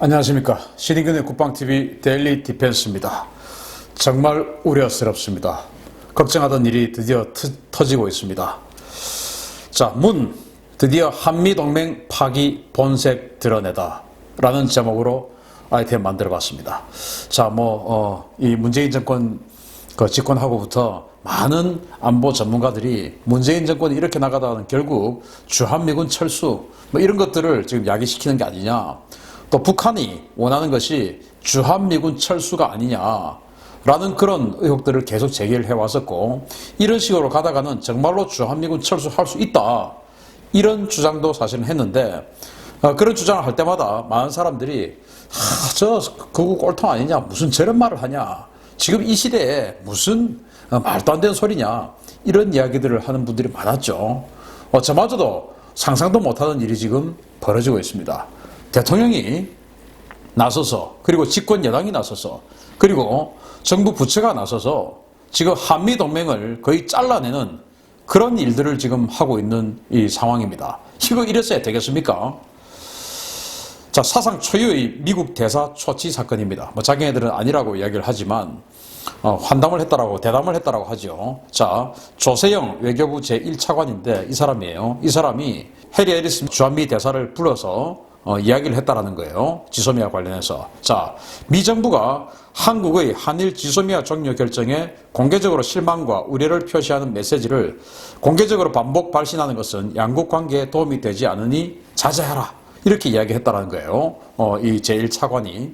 안녕하십니까. 신인근의 국방TV 데일리 디펜스입니다. 정말 우려스럽습니다. 걱정하던 일이 드디어 터지고 있습니다. 자, 드디어 한미동맹 파기 본색 드러내다 라는 제목으로 아이템 만들어 봤습니다. 자, 이 문재인 정권 집권하고부터 많은 안보 전문가들이 문재인 정권이 이렇게 나가다는 결국 주한미군 철수 이런 것들을 지금 야기시키는 게 아니냐. 또 북한이 원하는 것이 주한미군 철수가 아니냐라는 그런 의혹들을 계속 제기를 해왔었고, 이런 식으로 가다가는 정말로 주한미군 철수할 수 있다, 이런 주장도 사실은 했는데, 그런 주장을 할 때마다 많은 사람들이 그거 꼴통 아니냐, 무슨 저런 말을 하냐, 지금 이 시대에 무슨 말도 안 되는 소리냐, 이런 이야기들을 하는 분들이 많았죠. 저마저도 상상도 못하는 일이 지금 벌어지고 있습니다. 대통령이 나서서, 그리고 집권 여당이 나서서, 그리고 정부 부처가 나서서 지금 한미동맹을 거의 잘라내는 그런 일들을 지금 하고 있는 이 상황입니다. 이거 이랬어야 되겠습니까? 자, 사상 초유의 미국 대사 초치 사건입니다. 자기네들은 아니라고 이야기를 하지만 대담을 했다라고 하죠. 자, 조세영 외교부 제1차관인데 이 사람이에요. 이 사람이 해리 해리스 주한미 대사를 불러서 이야기를 했다라는 거예요. 지소미아 관련해서. 자, 미 정부가 한국의 한일 지소미아 종료 결정에 공개적으로 실망과 우려를 표시하는 메시지를 공개적으로 반복 발신하는 것은 양국 관계에 도움이 되지 않으니 자제하라, 이렇게 이야기했다라는 거예요. 이 제1차관이.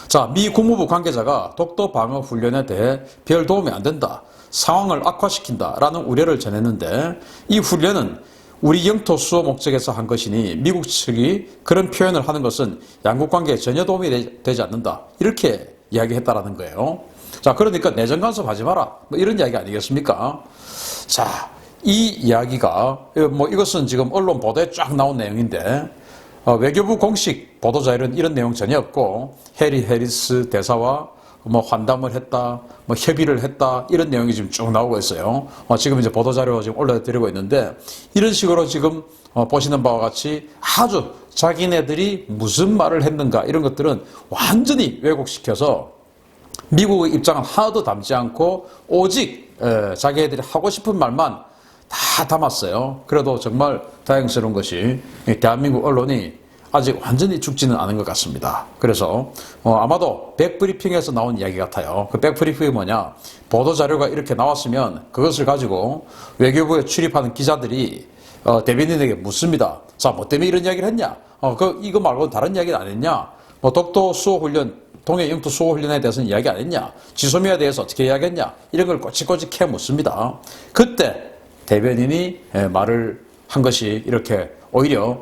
자, 미 국무부 관계자가 독도 방어 훈련에 대해 별 도움이 안 된다, 상황을 악화시킨다라는 우려를 전했는데, 이 훈련은 우리 영토 수호 목적에서 한 것이니 미국 측이 그런 표현을 하는 것은 양국 관계에 전혀 도움이 되지 않는다, 이렇게 이야기했다라는 거예요. 자, 그러니까 내정 간섭하지 마라, 이런 이야기 아니겠습니까? 자, 이 이야기가 이것은 지금 언론 보도에 쫙 나온 내용인데, 외교부 공식 보도자료는 이런 내용 전혀 없고, 해리 해리스 대사와 환담을 했다, 협의를 했다, 이런 내용이 지금 쭉 나오고 있어요. 지금 이제 보도자료 지금 올려드리고 있는데, 이런 식으로 지금 보시는 바와 같이 아주 자기네들이 무슨 말을 했는가, 이런 것들은 완전히 왜곡시켜서 미국의 입장은 하나도 담지 않고 오직 자기네들이 하고 싶은 말만 다 담았어요. 그래도 정말 다행스러운 것이 대한민국 언론이 아직 완전히 죽지는 않은 것 같습니다. 그래서 아마도 백브리핑에서 나온 이야기 같아요. 그 백브리핑이 뭐냐, 보도자료가 이렇게 나왔으면 그것을 가지고 외교부에 출입하는 기자들이 대변인에게 묻습니다. 자, 뭐 때문에 이런 이야기를 했냐, 이거 말고 다른 이야기는 안 했냐, 독도 수호훈련, 동해 영토 수호훈련에 대해서는 이야기 안 했냐, 지소미아에 대해서 어떻게 이야기했냐, 이런 걸 꼬치꼬치 캐 묻습니다. 그때 대변인이 말을 한 것이 이렇게 오히려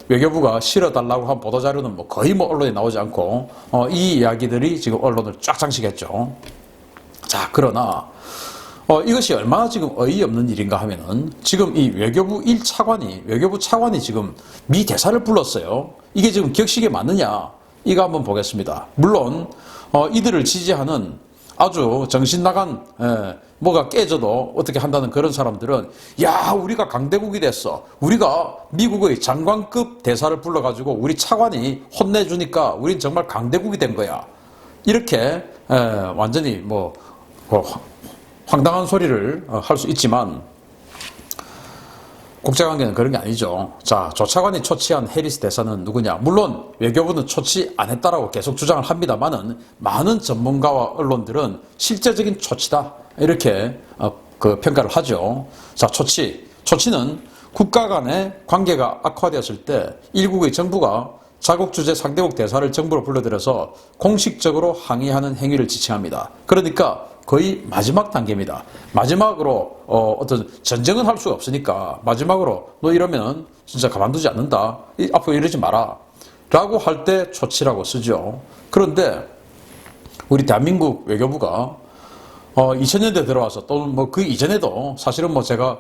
외교부가 실어달라고 한 보도자료는 거의 언론에 나오지 않고 이 이야기들이 지금 언론을 쫙 장식했죠. 자, 그러나 이것이 얼마나 지금 어이없는 일인가 하면은, 지금 이 외교부 차관이 지금 미 대사를 불렀어요. 이게 지금 격식에 맞느냐, 이거 한번 보겠습니다. 물론 이들을 지지하는 아주 정신 나간 뭐가 깨져도 어떻게 한다는 그런 사람들은, 야, 우리가 강대국이 됐어, 우리가 미국의 장관급 대사를 불러가지고 우리 차관이 혼내주니까 우린 정말 강대국이 된 거야, 이렇게 완전히 황당한 소리를 할 수 있지만, 국제관계는 그런 게 아니죠. 자, 조 차관이 초치한 해리스 대사는 누구냐? 물론 외교부는 초치 안 했다라고 계속 주장을 합니다만은, 많은 전문가와 언론들은 실제적인 초치다, 이렇게 평가를 하죠. 자, 초치는 국가 간의 관계가 악화되었을 때 일국의 정부가 자국 주재 상대국 대사를 정부로 불러들여서 공식적으로 항의하는 행위를 지칭합니다. 그러니까 거의 마지막 단계입니다. 마지막으로 어떤 전쟁은 할 수가 없으니까 마지막으로 너 이러면 진짜 가만두지 않는다, 앞으로 이러지 마라 라고 할 때 초치라고 쓰죠. 그런데 우리 대한민국 외교부가 2000년대 들어와서, 또는 그 이전에도 사실은 제가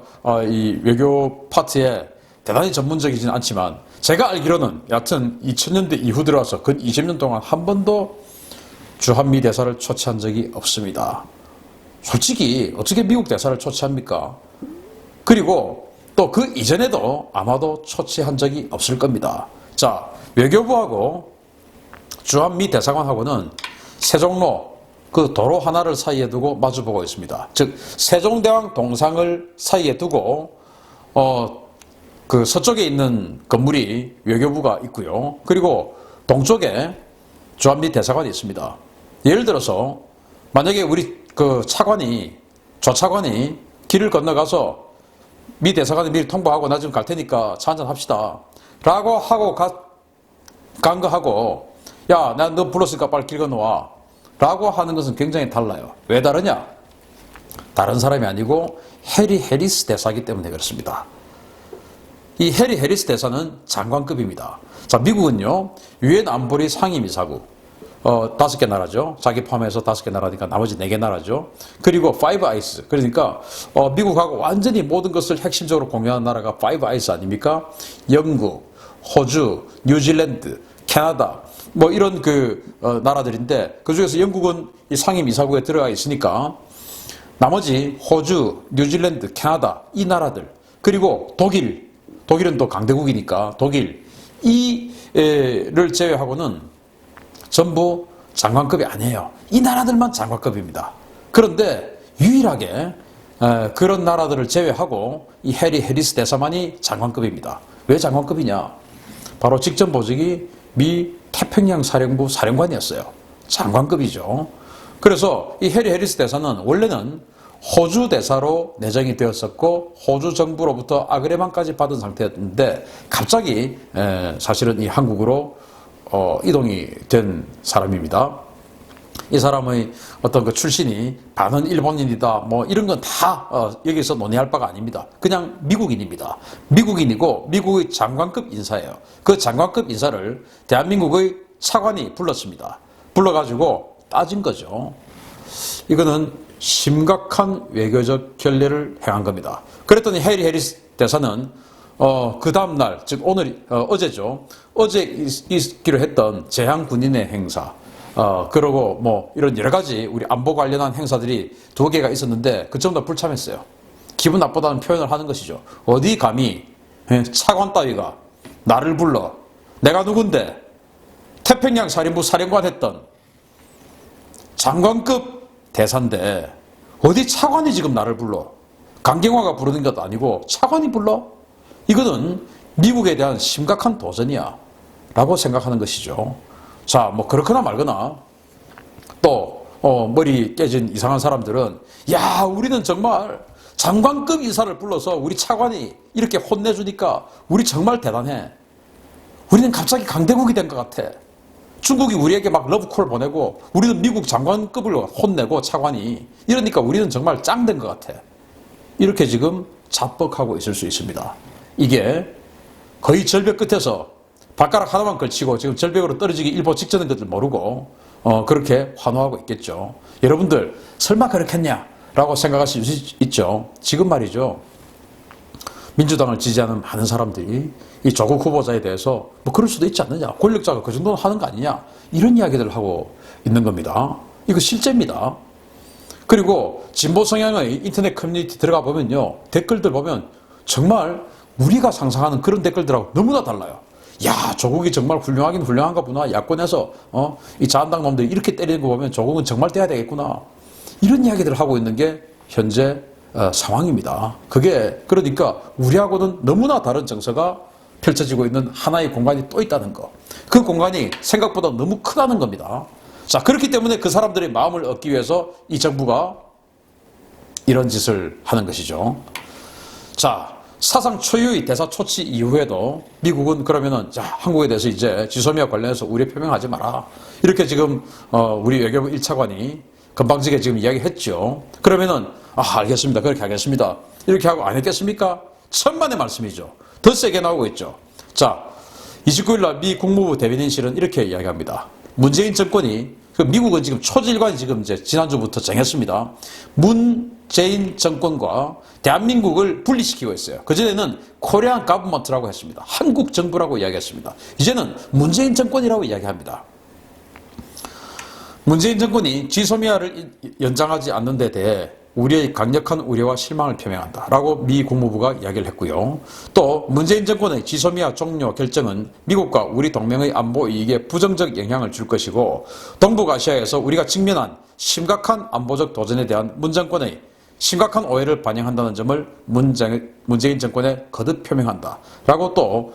이 외교 파트에 대단히 전문적이진 않지만, 제가 알기로는 여하튼 2000년대 이후 들어와서 근 20년 동안 한 번도 주한미 대사를 초치한 적이 없습니다. 솔직히 어떻게 미국 대사를 초치합니까? 그리고 또 그 이전에도 아마도 초치한 적이 없을 겁니다. 자, 외교부하고 주한미 대사관하고는 세종로 그 도로 하나를 사이에 두고 마주보고 있습니다. 즉 세종대왕 동상을 사이에 두고 그 서쪽에 있는 건물이 외교부가 있고요. 그리고 동쪽에 주한미 대사관이 있습니다. 예를 들어서 만약에 우리 그 조차관이 길을 건너가서 미 대사관에 미리 통보하고 나 지금 갈 테니까 차 한잔 합시다 라고 하고 간 거 하고 야, 나 너 불렀으니까 빨리 길 건너와 라고 하는 것은 굉장히 달라요. 왜 다르냐? 다른 사람이 아니고 해리 해리스 대사이기 때문에 그렇습니다. 이 해리 해리스 대사는 장관급입니다. 자, 미국은요, 유엔 안보리 상임이사국 5개 나라죠. 자기 포함해서 5개 나라니까 나머지 4개 나라죠. 그리고 파이브 아이스. 그러니까 미국하고 완전히 모든 것을 핵심적으로 공유하는 나라가 파이브 아이스 아닙니까? 영국, 호주, 뉴질랜드, 캐나다 뭐 이런 나라들인데 그중에서 영국은 이 상임이사국에 들어가 있으니까 나머지 호주, 뉴질랜드, 캐나다 이 나라들 그리고 독일은 또 강대국이니까 독일 이를 제외하고는 전부 장관급이 아니에요. 이 나라들만 장관급입니다. 그런데 유일하게 그런 나라들을 제외하고 이 해리 해리스 대사만이 장관급입니다. 왜 장관급이냐? 바로 직전 보직이 미 태평양 사령부 사령관이었어요. 장관급이죠. 그래서 이 해리 해리스 대사는 원래는 호주 대사로 내정이 되었었고 호주 정부로부터 아그레만까지 받은 상태였는데 갑자기 사실은 이 한국으로 이동이 된 사람입니다. 이 사람의 어떤 그 출신이 반은 일본인이다 뭐 이런 건 다 여기서 논의할 바가 아닙니다. 그냥 미국인입니다. 미국인이고 미국의 장관급 인사예요. 그 장관급 인사를 대한민국의 차관이 불렀습니다. 불러가지고 따진 거죠. 이거는 심각한 외교적 결례를 행한 겁니다. 그랬더니 해리 해리스 대사는 그 다음날 즉 어제죠. 어제 있기로 했던 제향 군인의 행사 그러고 뭐 이런 여러 가지 우리 안보 관련한 행사들이 2개가 있었는데 그 전부 다 불참했어요. 기분 나쁘다는 표현을 하는 것이죠. 어디 감히 차관 따위가 나를 불러 내가 누군데 태평양 사령부 사령관 했던 장관급 대사인데 어디 차관이 지금 나를 불러 강경화가 부르는 것도 아니고 차관이 불러? 이거는 미국에 대한 심각한 도전이야 라고 생각하는 것이죠. 자, 뭐 그렇거나 말거나 또 머리 깨진 이상한 사람들은 야, 우리는 정말 장관급 인사를 불러서 우리 차관이 이렇게 혼내주니까 우리 정말 대단해. 우리는 갑자기 강대국이 된 것 같아. 중국이 우리에게 막 러브콜 보내고 우리는 미국 장관급을 혼내고 차관이 이러니까 우리는 정말 짱된 것 같아. 이렇게 지금 자뻑하고 있을 수 있습니다. 이게 거의 절벽 끝에서 발가락 하나만 걸치고 지금 절벽으로 떨어지기 일보 직전인 것들 모르고 그렇게 환호하고 있겠죠. 여러분들 설마 그렇겠냐? 라고 생각하실 수 있죠. 지금 말이죠. 민주당을 지지하는 많은 사람들이 이 조국 후보자에 대해서 뭐 그럴 수도 있지 않느냐. 권력자가 그 정도는 하는 거 아니냐. 이런 이야기들을 하고 있는 겁니다. 이거 실제입니다. 그리고 진보 성향의 인터넷 커뮤니티 들어가 보면요. 댓글들 보면 정말 우리가 상상하는 그런 댓글들하고 너무나 달라요. 야, 조국이 정말 훌륭하긴 훌륭한가 보나. 야권에서 이 자한당 놈들이 이렇게 때리는 거 보면 조국은 정말 돼야 되겠구나. 이런 이야기들을 하고 있는 게 현재 상황입니다. 그게 그러니까 우리하고는 너무나 다른 정서가 펼쳐지고 있는 하나의 공간이 또 있다는 거. 그 공간이 생각보다 너무 크다는 겁니다. 자, 그렇기 때문에 그 사람들의 마음을 얻기 위해서 이 정부가 이런 짓을 하는 것이죠. 자, 사상 초유의 대사 초치 이후에도 미국은 그러면은 자, 한국에 대해서 이제 지소미아 관련해서 우려 표명하지 마라. 이렇게 지금 우리 외교부 1차관이 건방지게 지금 이야기했죠. 그러면은 알겠습니다. 그렇게 하겠습니다. 이렇게 하고 안 했겠습니까? 천만의 말씀이죠. 더 세게 나오고 있죠. 자, 29일날 미 국무부 대변인실은 이렇게 이야기합니다. 문재인 정권이 미국은 지금 초질관이 지금 이제 지난주부터 정했습니다. 문재인 정권과 대한민국을 분리시키고 있어요. 그전에는 코리안 가브먼트라고 했습니다. 한국 정부라고 이야기했습니다. 이제는 문재인 정권이라고 이야기합니다. 문재인 정권이 지소미아를 연장하지 않는 데 대해 우리의 강력한 우려와 실망을 표명한다 라고 미 국무부가 이야기를 했고요. 또 문재인 정권의 지소미아 종료 결정은 미국과 우리 동맹의 안보 이익에 부정적 영향을 줄 것이고 동북아시아에서 우리가 직면한 심각한 안보적 도전에 대한 문 정권의 심각한 오해를 반영한다는 점을 문재인 정권에 거듭 표명한다 라고 또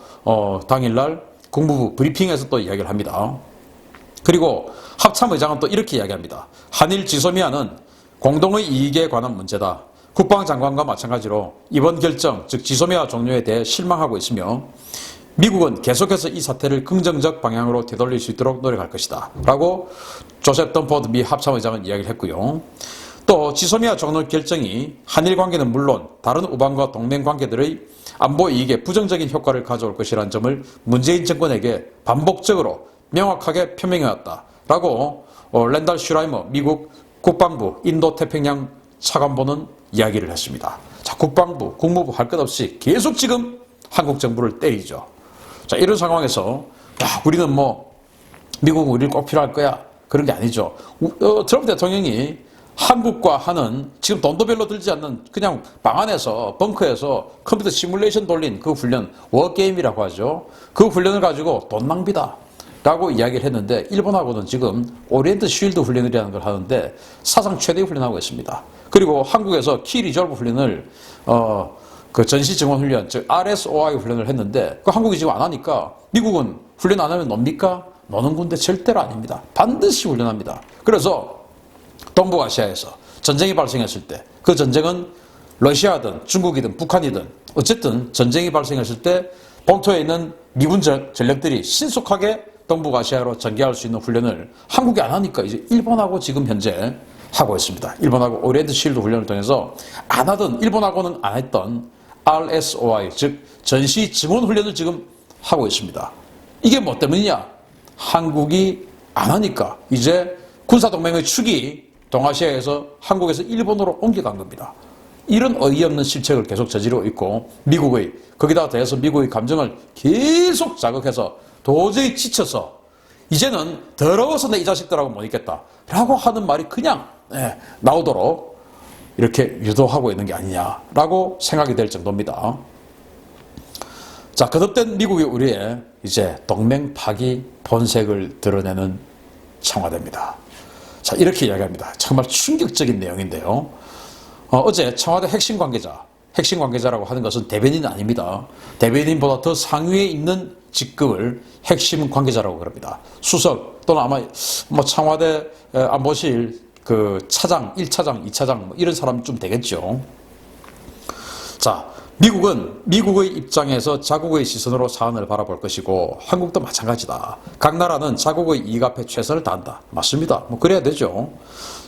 당일날 국무부 브리핑에서 또 이야기를 합니다. 그리고 합참의장은 또 이렇게 이야기합니다. 한일 지소미아는 공동의 이익에 관한 문제다. 국방장관과 마찬가지로 이번 결정, 즉 지소미아 종료에 대해 실망하고 있으며 미국은 계속해서 이 사태를 긍정적 방향으로 되돌릴 수 있도록 노력할 것이다 라고 조셉 덤포드 미 합참의장은 이야기를 했고요. 또 지소미아 종료 결정이 한일 관계는 물론 다른 우방과 동맹 관계들의 안보 이익에 부정적인 효과를 가져올 것이라는 점을 문재인 정권에게 반복적으로 명확하게 표명해왔다 라고 랜달 슈라이머 미국 국방부 인도태평양 차관보는 이야기를 했습니다. 자, 국방부, 국무부 할 것 없이 계속 지금 한국 정부를 때리죠. 자, 이런 상황에서 우리는 미국은 우리를 꼭 필요할 거야. 그런 게 아니죠. 트럼프 대통령이 한국과 하는 지금 돈도 별로 들지 않는 그냥 방 안에서 벙커에서 컴퓨터 시뮬레이션 돌린 그 훈련, 워게임이라고 하죠. 그 훈련을 가지고 돈 낭비다 라고 이야기를 했는데 일본하고는 지금 오리엔트 쉴드 훈련이라는 걸 하는데 사상 최대 훈련하고 있습니다. 그리고 한국에서 키 리졸브 훈련을 그 전시 증원 훈련, 즉 RSOI 훈련을 했는데 그 한국이 지금 안 하니까 미국은 훈련 안 하면 놉니까? 노는 군대 절대로 아닙니다. 반드시 훈련합니다. 그래서 동북아시아에서 전쟁이 발생했을 때 그 전쟁은 러시아든 중국이든 북한이든 어쨌든 전쟁이 발생했을 때 본토에 있는 미군 전력들이 신속하게 동북아시아로 전개할 수 있는 훈련을 한국이 안 하니까 이제 일본하고 지금 현재 하고 있습니다. 일본하고 오리엔트 쉴드 훈련을 통해서 안 하던 일본하고는 안 했던 RSOI 즉 전시 증원 훈련을 지금 하고 있습니다. 이게 뭐 때문이냐? 한국이 안 하니까 이제 군사동맹의 축이 동아시아에서 한국에서 일본으로 옮겨간 겁니다. 이런 어이없는 실책을 계속 저지르고 있고 미국의 거기다 대해서 미국의 감정을 계속 자극해서 도저히 지쳐서 이제는 더러워서 내 이 자식들하고 못 있겠다 라고 하는 말이 그냥 나오도록 이렇게 유도하고 있는 게 아니냐라고 생각이 될 정도입니다. 자, 거듭된 미국이 우리의 이제 동맹 파기 본색을 드러내는 청와대입니다. 자, 이렇게 이야기합니다. 정말 충격적인 내용인데요. 어제 청와대 핵심 관계자라고 하는 것은 대변인은 아닙니다. 대변인보다 더 상위에 있는 직급을 핵심 관계자라고 그럽니다. 수석 또는 아마 청와대 안보실 그 차장, 1차장, 2차장 이런 사람 좀 되겠죠. 자, 미국은 미국의 입장에서 자국의 시선으로 사안을 바라볼 것이고 한국도 마찬가지다. 각 나라는 자국의 이익 앞에 최선을 다한다. 맞습니다. 그래야 되죠.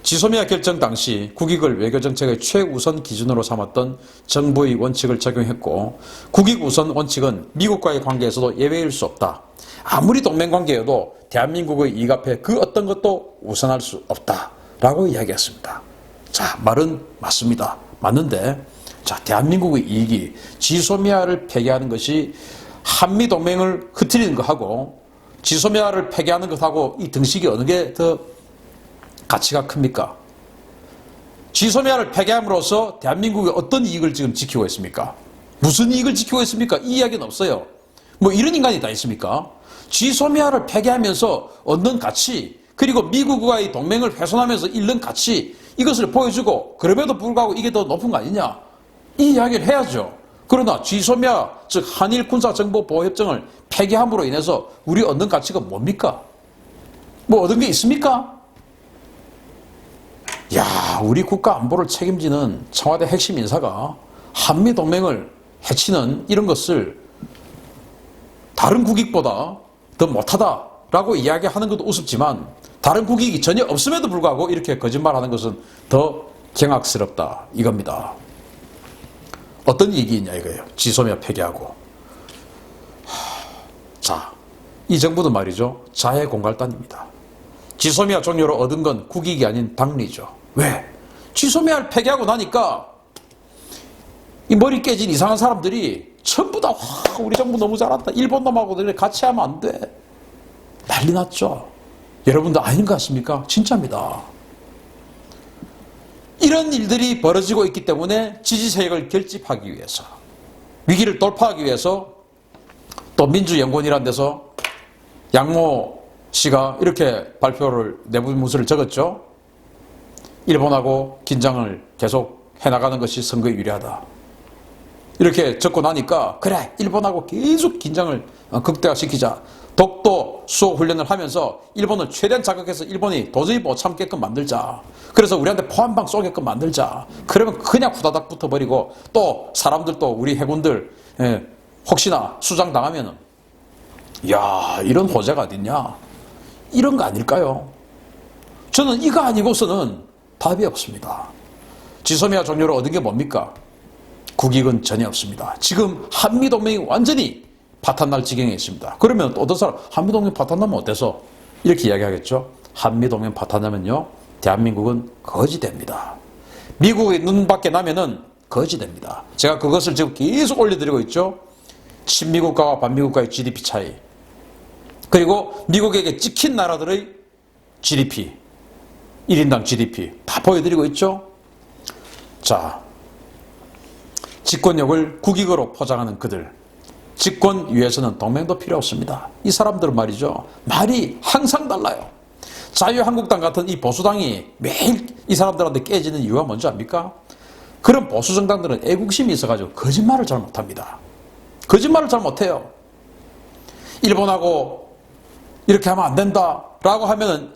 지소미아 결정 당시 국익을 외교정책의 최우선 기준으로 삼았던 정부의 원칙을 적용했고 국익 우선 원칙은 미국과의 관계에서도 예외일 수 없다. 아무리 동맹관계여도 대한민국의 이익 앞에 그 어떤 것도 우선할 수 없다라고 이야기했습니다. 자, 말은 맞습니다. 맞는데 자, 대한민국의 이익이 지소미아를 폐기하는 것이 한미동맹을 흐트리는 것하고 지소미아를 폐기하는 것하고 이 등식이 어느 게 더 가치가 큽니까? 지소미아를 폐기함으로써 대한민국이 어떤 이익을 지금 지키고 있습니까? 무슨 이익을 지키고 있습니까? 이 이야기는 없어요. 이런 인간이 다 있습니까? 지소미아를 폐기하면서 얻는 가치 그리고 미국과의 동맹을 훼손하면서 잃는 가치 이것을 보여주고 그럼에도 불구하고 이게 더 높은 거 아니냐? 이 이야기를 해야죠. 그러나 지소미아 즉 한일 군사정보보호협정을 폐기함으로 인해서 우리 얻는 가치가 뭡니까? 얻은 게 있습니까? 야, 우리 국가 안보를 책임지는 청와대 핵심 인사가 한미동맹을 해치는 이런 것을 다른 국익보다 더 못하다라고 이야기하는 것도 우습지만 다른 국익이 전혀 없음에도 불구하고 이렇게 거짓말하는 것은 더 경악스럽다 이겁니다. 어떤 이익이 있냐 이거예요. 지소미아 폐기하고. 자, 이 정부는 말이죠. 자해공갈단입니다. 지소미아 종료로 얻은 건 국익이 아닌 박리죠. 왜? 지소미아를 폐기하고 나니까 이 머리 깨진 이상한 사람들이 전부 다 우리 정부 너무 잘한다. 일본 놈하고 같이 하면 안 돼. 난리 났죠. 여러분도 아닌 것 같습니까? 진짜입니다. 이런 일들이 벌어지고 있기 때문에 지지 세력을 결집하기 위해서, 위기를 돌파하기 위해서 또 민주연구원이라는 데서 양모 씨가 이렇게 발표를, 내부 문서를 적었죠. 일본하고 긴장을 계속 해나가는 것이 선거에 유리하다. 이렇게 적고 나니까 그래, 일본하고 계속 긴장을 극대화시키자. 독도 수호 훈련을 하면서 일본을 최대한 자극해서 일본이 도저히 못 참게끔 만들자. 그래서 우리한테 포함방 쏘게끔 만들자. 그러면 그냥 후다닥 붙어버리고, 또 사람들도 우리 해군들 혹시나 수장당하면은, 야, 이런 호재가 어딨냐, 이런 거 아닐까요? 저는 이거 아니고서는 답이 없습니다. 지소미아 종료를 얻은 게 뭡니까? 국익은 전혀 없습니다. 지금 한미동맹이 완전히 파탄날 지경에 있습니다. 그러면 또 어떤 사람, 한미동맹 파탄나면 어때서? 이렇게 이야기하겠죠. 한미동맹 파탄나면요, 대한민국은 거지됩니다. 미국의 눈밖에 나면은 거지됩니다. 제가 그것을 지금 계속 올려드리고 있죠. 친미국가와 반미국가의 GDP 차이, 그리고 미국에게 찍힌 나라들의 GDP, 1인당 GDP 다 보여드리고 있죠. 자, 집권력을 국익으로 포장하는 그들, 집권 위해서는 동맹도 필요 없습니다. 이 사람들은 말이죠, 말이 항상 달라요. 자유한국당 같은 이 보수당이 매일 이 사람들한테 깨지는 이유가 뭔지 압니까? 그런 보수 정당들은 애국심이 있어가지고 거짓말을 잘 못합니다. 거짓말을 잘 못해요. 일본하고 이렇게 하면 안 된다라고 하면은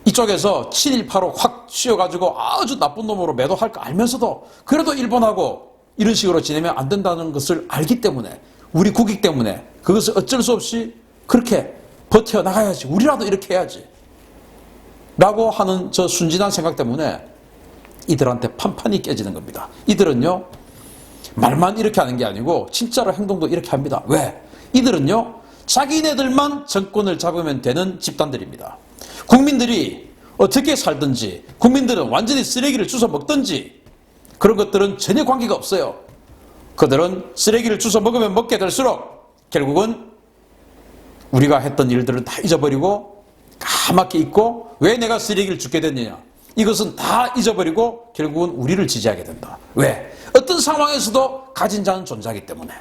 이쪽에서 친일파로 확 씌워가지고 아주 나쁜 놈으로 매도할 거 알면서도 그래도 일본하고 이런 식으로 지내면 안 된다는 것을 알기 때문에, 우리 국익 때문에 그것을 어쩔 수 없이 그렇게 버텨나가야지, 우리라도 이렇게 해야지 라고 하는 저 순진한 생각 때문에 이들한테 판판이 깨지는 겁니다. 이들은요, 말만 이렇게 하는 게 아니고 진짜로 행동도 이렇게 합니다. 왜? 이들은요, 자기네들만 정권을 잡으면 되는 집단들입니다. 국민들이 어떻게 살든지, 국민들은 완전히 쓰레기를 주워 먹든지, 그런 것들은 전혀 관계가 없어요. 그들은 쓰레기를 주워 먹으면 먹게 될수록 결국은 우리가 했던 일들을 다 잊어버리고 까맣게 잊고, 왜 내가 쓰레기를 줍게 됐느냐, 이것은 다 잊어버리고 결국은 우리를 지지하게 된다. 왜? 어떤 상황에서도 가진 자는 존재하기 때문에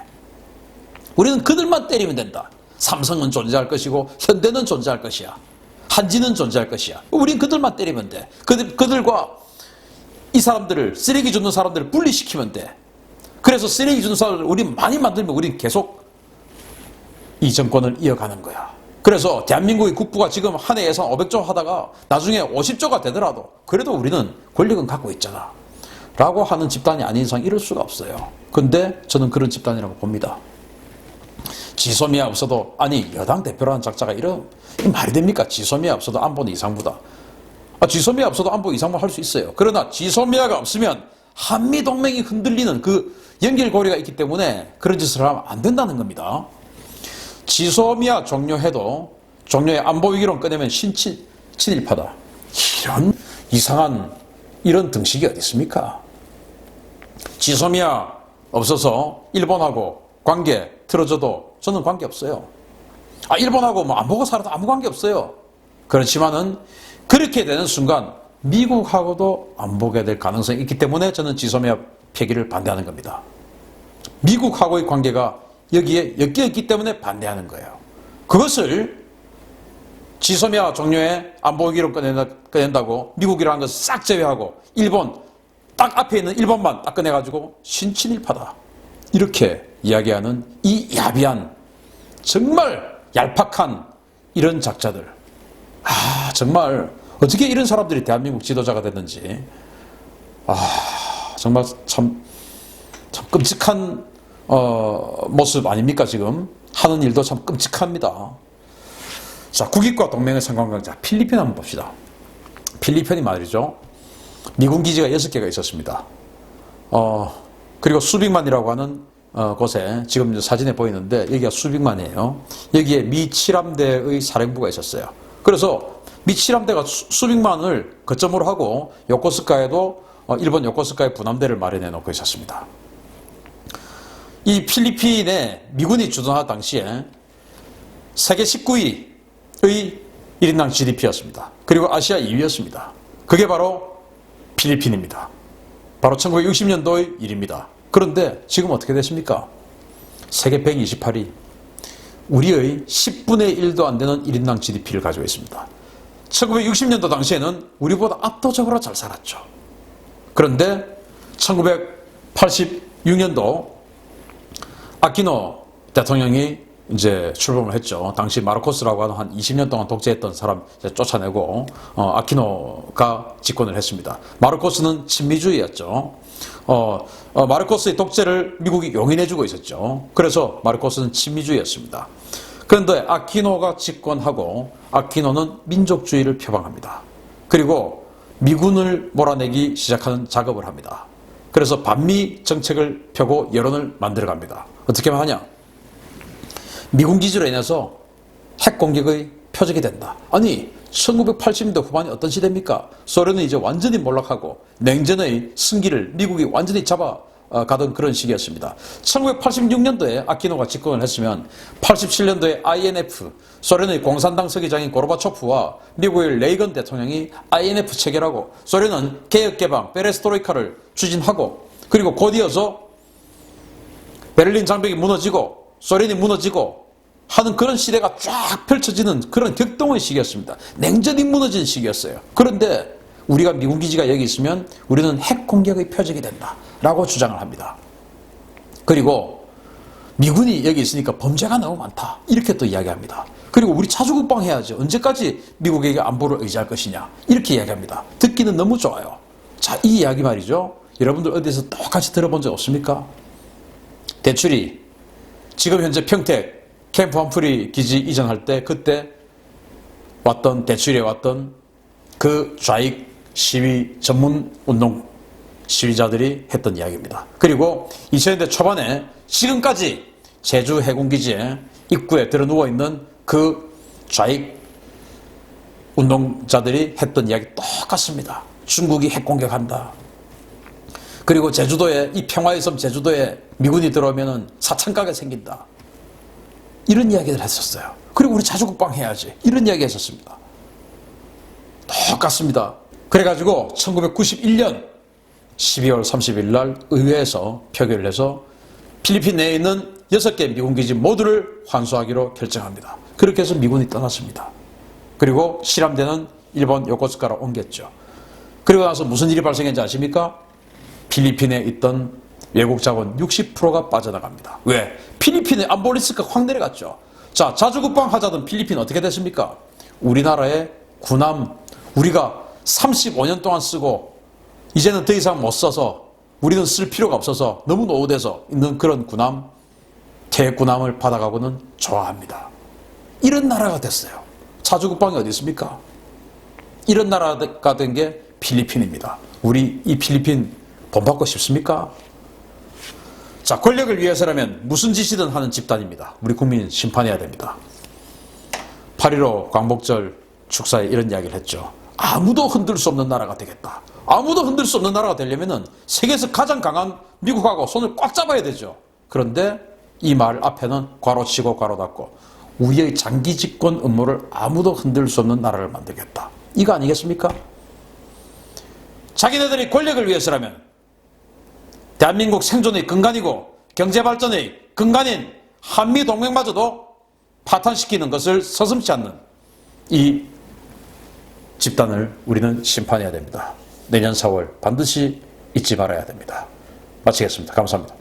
우리는 그들만 때리면 된다. 삼성은 존재할 것이고 현대는 존재할 것이야, 한지는 존재할 것이야. 우린 그들만 때리면 돼. 그들과 이 사람들을, 쓰레기 줍는 사람들을 분리시키면 돼. 그래서 쓰레기 줍는 사람들을 우리 많이 만들면 우린 계속 이 정권을 이어가는 거야. 그래서 대한민국의 국부가 지금 한 해 예산 500조 하다가 나중에 50조가 되더라도 그래도 우리는 권력은 갖고 있잖아 라고 하는 집단이 아닌 이상 이럴 수가 없어요. 근데 저는 그런 집단이라고 봅니다. 지소미아 없어도, 아니 여당 대표라는 작자가 이런, 말이 됩니까? 지소미아 없어도 안보는 이상무다. 지소미아 없어도 안보 이상무 할 수 있어요. 그러나 지소미아가 없으면 한미동맹이 흔들리는 그 연결고리가 있기 때문에 그런 짓을 하면 안 된다는 겁니다. 지소미아 종료해도 종료의 안보위기론 꺼내면 친일파다, 이런 이상한 이런 등식이 어디 있습니까? 지소미아 없어서 일본하고 관계 틀어져도 저는 관계 없어요. 일본하고 뭐 안 보고 살아도 아무 관계 없어요. 그렇지만은 그렇게 되는 순간 미국하고도 안 보게 될 가능성이 있기 때문에 저는 지소미아 폐기를 반대하는 겁니다. 미국하고의 관계가 여기에 엮여있기 때문에 반대하는 거예요. 그것을 지소미아 종료에 안보위기로 꺼낸다고 미국이라는 것을 싹 제외하고 일본, 딱 앞에 있는 일본만 딱 꺼내가지고 신친일파다 이렇게 이야기하는 이 야비한, 정말 얄팍한 이런 작자들, 정말 어떻게 이런 사람들이 대한민국 지도자가 됐는지, 정말 참 끔찍한 모습 아닙니까? 지금 하는 일도 참 끔찍합니다. 자, 국익과 동맹의 상관관계, 필리핀 한번 봅시다. 필리핀이 말이죠, 미군 기지가 6개가 있었습니다. 그리고 수빅만이라고 하는 곳에 지금 사진에 보이는데 여기가 수빅만이에요. 여기에 미 7함대의 사령부가 있었어요. 그래서 미 7함대가 수빅만을 거점으로 하고 요코스카에도 일본 요코스카에 군함대를 마련해 놓고 있었습니다. 이 필리핀에 미군이 주둔할 당시에 세계 19위의 1인당 GDP였습니다. 그리고 아시아 2위였습니다. 그게 바로 필리핀입니다. 바로 1960년도의 일입니다. 그런데 지금 어떻게 됐습니까? 세계 128위, 우리의 10분의 1도 안 되는 1인당 GDP를 가지고 있습니다. 1960년도 당시에는 우리보다 압도적으로 잘 살았죠. 그런데 1986년도 아키노 대통령이 이제 출범을 했죠. 당시 마르코스라고 하는 한 20년 동안 독재했던 사람 쫓아내고 아키노가 집권을 했습니다. 마르코스는 친미주의였죠. 마르코스의 독재를 미국이 용인해주고 있었죠. 그래서 마르코스는 친미주의였습니다. 그런데 아키노가 집권하고 아키노는 민족주의를 표방합니다. 그리고 미군을 몰아내기 시작하는 작업을 합니다. 그래서 반미 정책을 펴고 여론을 만들어갑니다. 어떻게 하냐? 미군 기지로 인해서 핵 공격의 표적이 된다. 아니 1980년대 후반이 어떤 시대입니까? 소련은 이제 완전히 몰락하고 냉전의 승기를 미국이 완전히 잡아가던 그런 시기였습니다. 1986년도에 아키노가 집권을 했으면 87년도에 INF, 소련의 공산당 서기장인 고르바초프와 미국의 레이건 대통령이 INF 체결하고 소련은 개혁개방, 페레스트로이카를 추진하고 그리고 곧이어서 베를린 장벽이 무너지고 소련이 무너지고 하는 그런 시대가 쫙 펼쳐지는 그런 격동의 시기였습니다. 냉전이 무너진 시기였어요. 그런데 우리가 미군 기지가 여기 있으면 우리는 핵 공격의 표적이 된다라고 주장을 합니다. 그리고 미군이 여기 있으니까 범죄가 너무 많다 이렇게 또 이야기합니다. 그리고 우리 자주국방 해야지 언제까지 미국에게 안보를 의지할 것이냐 이렇게 이야기합니다. 듣기는 너무 좋아요. 자, 이 이야기 말이죠. 여러분들 어디서 똑같이 들어본 적 없습니까? 대출이 지금 현재 평택 캠프 한프리 기지 이전할 때 그때 왔던 대출에 왔던 그 좌익 시위 전문 운동 시위자들이 했던 이야기입니다. 그리고 2000년대 초반에 지금까지 제주 해군기지에 입구에 들어 누워있는 그 좌익 운동자들이 했던 이야기 똑같습니다. 중국이 핵공격한다. 그리고 제주도에 이 평화의 섬 제주도에 미군이 들어오면 사창가게 생긴다. 이런 이야기를 했었어요. 그리고 우리 자주국방 해야지. 이런 이야기 했었습니다. 똑같습니다. 그래가지고 1991년 12월 30일 날 의회에서 표결을 해서 필리핀 내에 있는 6개 미군기지 모두를 환수하기로 결정합니다. 그렇게 해서 미군이 떠났습니다. 그리고 실함대는 일본 요코스카로 옮겼죠. 그리고 나서 무슨 일이 발생했는지 아십니까? 필리핀에 있던 외국 자원 60%가 빠져나갑니다. 왜? 필리핀의 안보 리스크가 확 내려갔죠. 자, 자주국방 하자던 필리핀 어떻게 됐습니까? 우리나라의 군함, 우리가 35년 동안 쓰고 이제는 더 이상 못 써서 우리는 쓸 필요가 없어서 너무 노후돼서 있는 그런 군함, 대군함을 받아가고는 좋아합니다. 이런 나라가 됐어요. 자주국방이 어디 있습니까? 이런 나라가 된 게 필리핀입니다. 우리 이 필리핀 본받고 싶습니까? 자, 권력을 위해서라면 무슨 짓이든 하는 집단입니다. 우리 국민 심판해야 됩니다. 8.15 광복절 축사에 이런 이야기를 했죠. 아무도 흔들 수 없는 나라가 되겠다. 아무도 흔들 수 없는 나라가 되려면 세계에서 가장 강한 미국하고 손을 꽉 잡아야 되죠. 그런데 이 말 앞에는 괄호 치고 괄호 닫고 우리의 장기 집권 음모를 아무도 흔들 수 없는 나라를 만들겠다. 이거 아니겠습니까? 자기네들이 권력을 위해서라면 대한민국 생존의 근간이고 경제발전의 근간인 한미동맹마저도 파탄시키는 것을 서슴지 않는 이 집단을 우리는 심판해야 됩니다. 내년 4월 반드시 잊지 말아야 됩니다. 마치겠습니다. 감사합니다.